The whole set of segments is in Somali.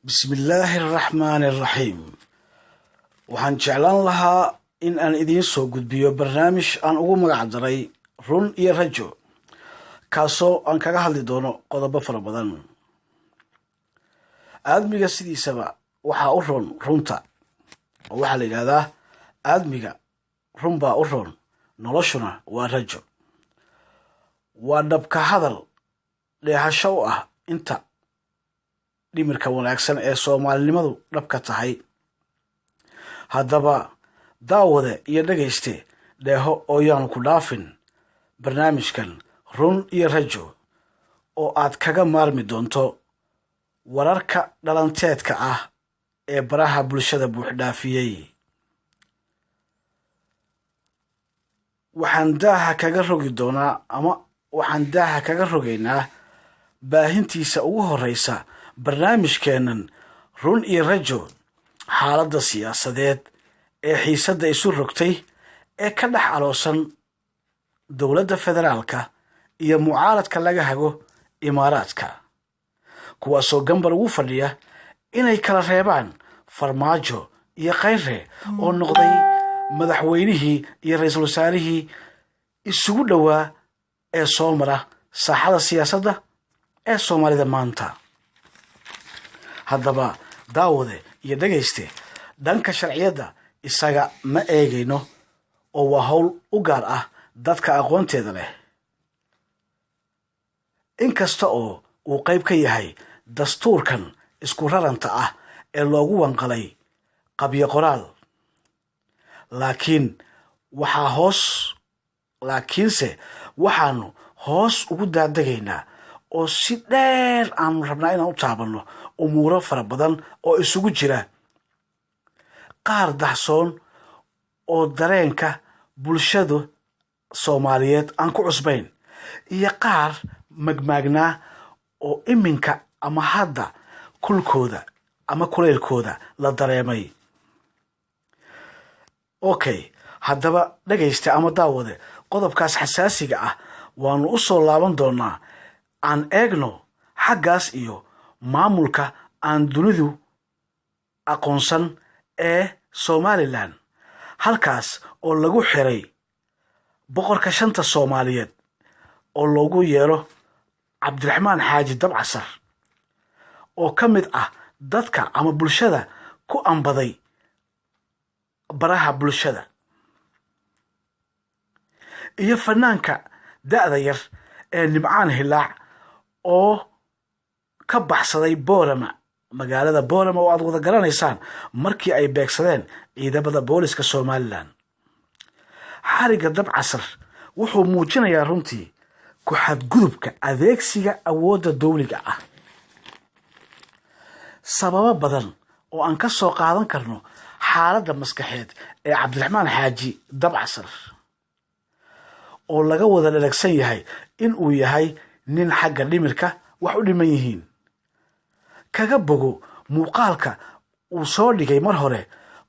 bismillaahi araxmaani araxiim waxaan jeclaan lahaa in aan idiin soo gudbiyo barnaamij aan ugu magac daray run iyo rajo kaasoo aan kaga hadli doono qodobo fara badan. aadmiga sidiisaba waxaa u roon runta oo waxaa la yidhaahdaa aadmiga run baa u roon, noloshuna waa rajo. waa dhabka hadal dheehasho u ah inta dhimirka wanaagsan ee soomaalinimadu dhabka tahay. haddaba daawade iyo dhegayste dheeho oo yaanu ku dhaafin barnaamijkan run iyo rajo oo aad kaga maarmi doonto wararka dhalanteedka ah ee baraha bulshada buuxdhaafiyey. waxaan daaha kaga rogaynaa baahintiisa ugu horeysa barnaamijkeennan run iyo rajo xaaladda siyaasadeed ee xiisadda isu rogtay ee ka dhex aloosan dowladda federaalka iyo mucaaradka laga hago imaaraadka, kuwaasoo gambar ugu fadhiya inay kala reebaan farmaajo iyo khayre oo noqday madaxweynihii iyo ra-iisul wasaarihii isugu dhowaa ee soo mara saaxada siyaasadda ee soomaalida maanta. haddaba daawade iyo dhegayste, dhanka sharciyadda isaga ma eegayno oo waa howl u gaar ah dadka aqoonteeda leh, inkasta oo uu qayb ka yahay dastuurkan isku raranta ah ee loogu wanqalay qabyo qoraal. laakiinse waxaanu hoos ugu daadegaynaa oo si dheer aanu rabnaa inaan u taabanno umuuro fara badan oo isugu jira qaar dahsoon oo dareenka bulshada soomaaliyeed aan ku cusbayn iyo qaar magmaagnaa oo iminka ama hadda kulkooda ama kuleylkooda la dareemay. haddaba dhegaysta ama daawade, qodobkaas xasaasiga ah waanu u soo laaban doonaa. aan eegno xaggaas iyo maamulka aan dunidu aqoonsan ee somalilan, halkaas oo lagu xiray boqorka shanta soomaaliyeed oo loogu yeero cabdiraxmaan xaaji dabcasar, oo ka mid ah dadka ama bulshada ku ambaday baraha bulshada, iyo fanaanka da'da yar ee nimcaan hilaac oo ka baxsaday boorama, magaalada boorama oo aad wada garanaysaan markii ay beegsadeen ciidamada booliska somalilan. xariga dabcasar wuxuu muujinayaa runtii ku xadgudubka adeegsiga awoodda dowliga ah. sababo badan oo aan ka soo qaadan karno xaaladda maskaxeed ee cabdiraxmaan xaaji dabcasar, oo laga wada dhalagsan yahay in uu yahay nin xagga dhimirka wax u dhiman yihiin. kaga bogo muuqaalka uu soo dhigay mar hore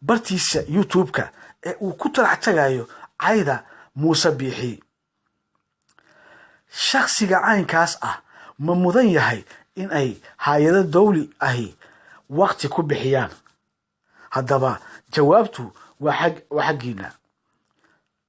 bartiisa youtube-ka ee uu ku talax tagayo cayda muuse biixi. shakhsiga caynkaas ah ma mudan yahay in ay hay-ado dowli ahi waqti ku bixiyaan? haddaba jawaabtu waa xaggiina.